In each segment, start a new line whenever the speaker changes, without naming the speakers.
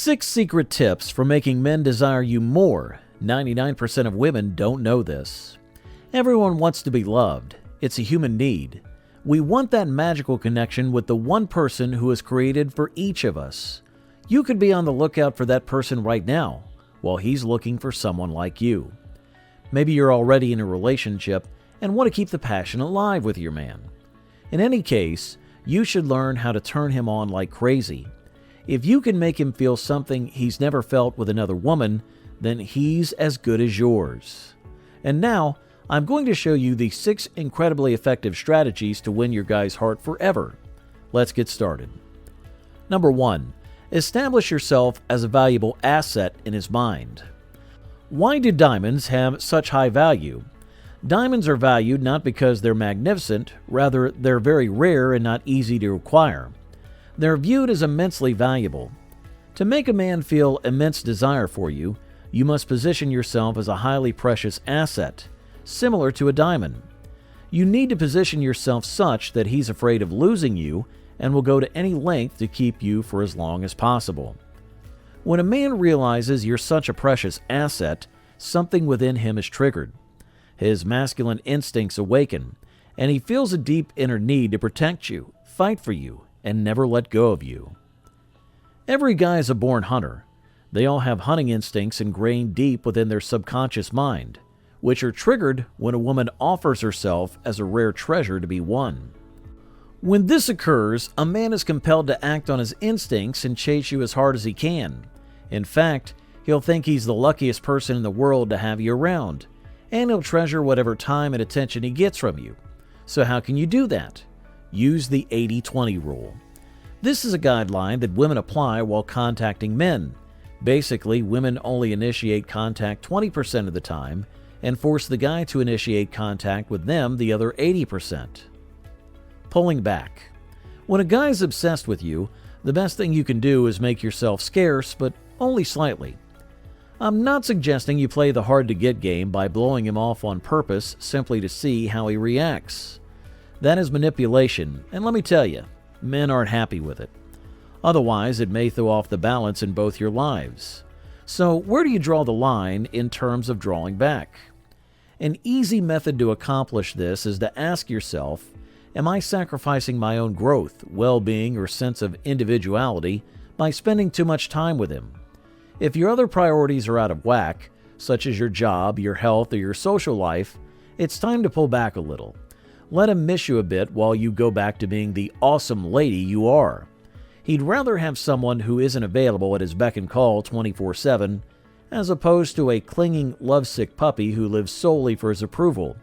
6 secret tips for making men desire you more. 99% of women don't know this. Everyone wants to be loved. It's a human need. We want that magical connection with the one person who is created for each of us. You could be on the lookout for that person right now, while he's looking for someone like you. Maybe you're already in a relationship and want to keep the passion alive with your man. In any case, you should learn how to turn him on like crazy. If you can make him feel something he's never felt with another woman, then he's as good as yours. And now, I'm going to show you the 6 incredibly effective strategies to win your guy's heart forever. Let's get started. Number 1. Establish yourself as a valuable asset in his mind. Why do diamonds have such high value? Diamonds are valued not because they're magnificent, rather they're very rare and not easy to acquire. They're viewed as immensely valuable. To make a man feel immense desire for you, you must position yourself as a highly precious asset, similar to a diamond. You need to position yourself such that he's afraid of losing you and will go to any length to keep you for as long as possible. When a man realizes you're such a precious asset, something within him is triggered. His masculine instincts awaken, and he feels a deep inner need to protect you, fight for you, and never let go of you. Every guy is a born hunter. They all have hunting instincts ingrained deep within their subconscious mind, which are triggered when a woman offers herself as a rare treasure to be won. When this occurs, a man is compelled to act on his instincts and chase you as hard as he can. In fact, he'll think he's the luckiest person in the world to have you around, and he'll treasure whatever time and attention he gets from you. So how can you do that? Use the 80-20 rule. This is a guideline that women apply while contacting men. Basically, women only initiate contact 20% of the time and force the guy to initiate contact with them the other 80%. Pulling back. When a guy's obsessed with you, the best thing you can do is make yourself scarce, but only slightly. I'm not suggesting you play the hard-to-get game by blowing him off on purpose simply to see how he reacts. That is manipulation, and let me tell you, men aren't happy with it. Otherwise, it may throw off the balance in both your lives. So, where do you draw the line in terms of drawing back? An easy method to accomplish this is to ask yourself, am I sacrificing my own growth, well-being, or sense of individuality by spending too much time with him? If your other priorities are out of whack, such as your job, your health, or your social life, it's time to pull back a little. Let him miss you a bit while you go back to being the awesome lady you are. He'd rather have someone who isn't available at his beck and call 24/7, as opposed to a clinging, lovesick puppy who lives solely for his approval.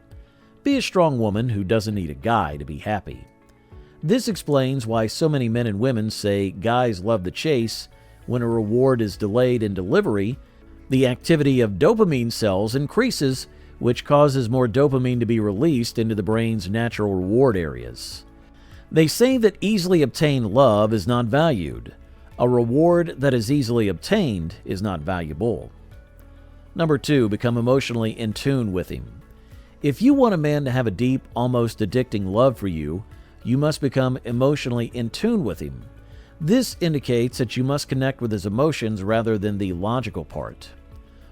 Be a strong woman who doesn't need a guy to be happy. This explains why so many men and women say guys love the chase. When a reward is delayed in delivery, the activity of dopamine cells increases, which causes more dopamine to be released into the brain's natural reward areas. They say that easily obtained love is not valued. A reward that is easily obtained is not valuable. Number 2, become emotionally in tune with him. If you want a man to have a deep, almost addicting love for you, you must become emotionally in tune with him. This indicates that you must connect with his emotions rather than the logical part.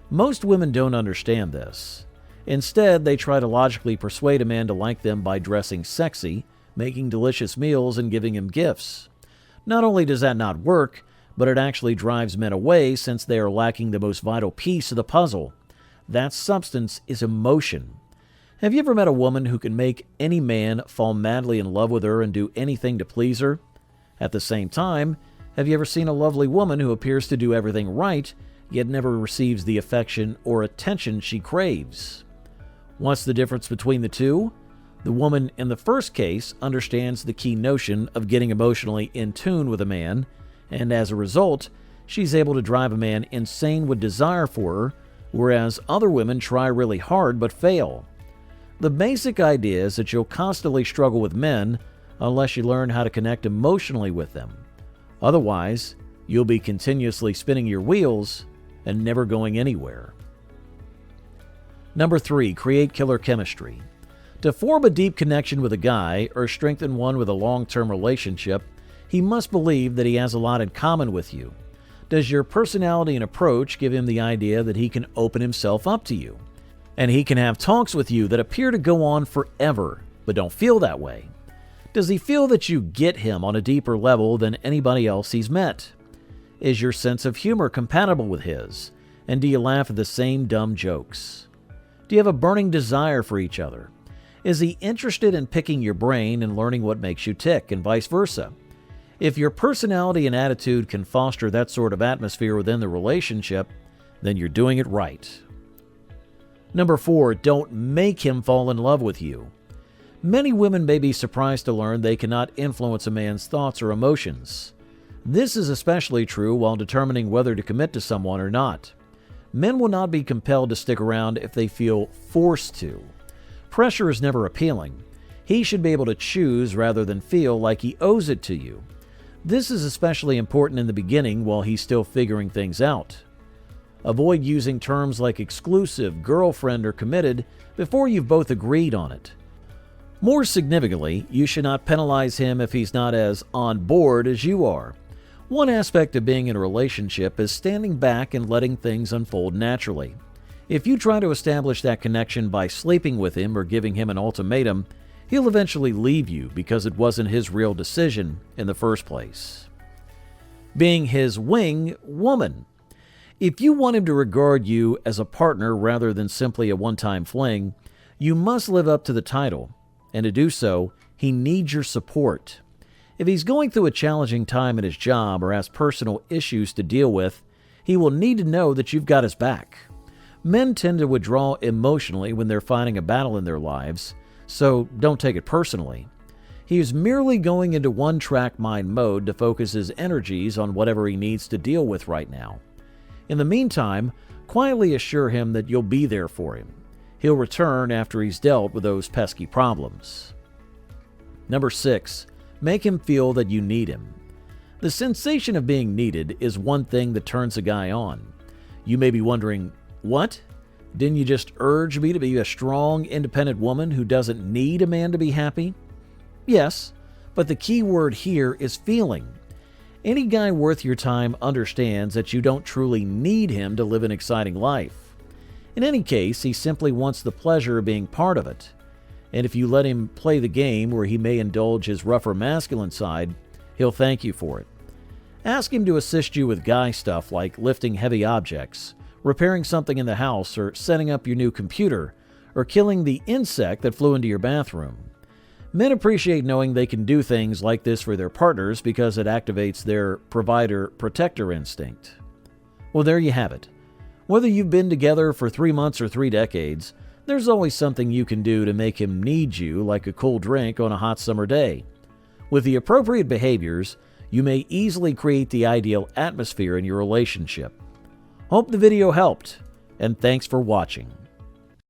Most women don't understand this. Instead, they try to logically persuade a man to like them by dressing sexy, making delicious meals, and giving him gifts. Not only does that not work, but it actually drives men away since they are lacking the most vital piece of the puzzle. That substance is emotion. Have you ever met a woman who can make any man fall madly in love with her and do anything to please her? At the same time, have you ever seen a lovely woman who appears to do everything right, yet never receives the affection or attention she craves? What's the difference between the two? The woman in the first case understands the key notion of getting emotionally in tune with a man, and as a result, she's able to drive a man insane with desire for her, whereas other women try really hard but fail. The basic idea is that you'll constantly struggle with men unless you learn how to connect emotionally with them. Otherwise, you'll be continuously spinning your wheels and never going anywhere. Number 3, create killer chemistry. To form a deep connection with a guy or strengthen one with a long-term relationship, he must believe that he has a lot in common with you. Does your personality and approach give him the idea that he can open himself up to you? And he can have talks with you that appear to go on forever, but don't feel that way? Does he feel that you get him on a deeper level than anybody else he's met? Is your sense of humor compatible with his? And do you laugh at the same dumb jokes? Do you have a burning desire for each other? Is he interested in picking your brain and learning what makes you tick, and vice versa? If your personality and attitude can foster that sort of atmosphere within the relationship, then you're doing it right. Number 4, don't make him fall in love with you. Many women may be surprised to learn they cannot influence a man's thoughts or emotions. This is especially true while determining whether to commit to someone or not. Men will not be compelled to stick around if they feel forced to. Pressure is never appealing. He should be able to choose rather than feel like he owes it to you. This is especially important in the beginning while he's still figuring things out. Avoid using terms like exclusive, girlfriend, or committed before you've both agreed on it. More significantly, you should not penalize him if he's not as on board as you are. One aspect of being in a relationship is standing back and letting things unfold naturally. If you try to establish that connection by sleeping with him or giving him an ultimatum, he'll eventually leave you because it wasn't his real decision in the first place. Being his wing woman. If you want him to regard you as a partner rather than simply a one-time fling, you must live up to the title, and to do so, he needs your support. If he's going through a challenging time at his job or has personal issues to deal with, he will need to know that you've got his back. Men tend to withdraw emotionally when they're fighting a battle in their lives, so don't take it personally. He is merely going into one-track mind mode to focus his energies on whatever he needs to deal with right now. In the meantime, quietly assure him that you'll be there for him. He'll return after he's dealt with those pesky problems. Number 6. Make him feel that you need him. The sensation of being needed is one thing that turns a guy on. You may be wondering, what? Didn't you just urge me to be a strong, independent woman who doesn't need a man to be happy? Yes, but the key word here is feeling. Any guy worth your time understands that you don't truly need him to live an exciting life. In any case, he simply wants the pleasure of being part of it. And if you let him play the game where he may indulge his rougher masculine side, he'll thank you for it. Ask him to assist you with guy stuff like lifting heavy objects, repairing something in the house, or setting up your new computer, or killing the insect that flew into your bathroom. Men appreciate knowing they can do things like this for their partners because it activates their provider-protector instinct. Well, there you have it. Whether you've been together for 3 months or 3 decades, there's always something you can do to make him need you like a cool drink on a hot summer day. With the appropriate behaviors, you may easily create the ideal atmosphere in your relationship. Hope the video helped, and thanks for watching.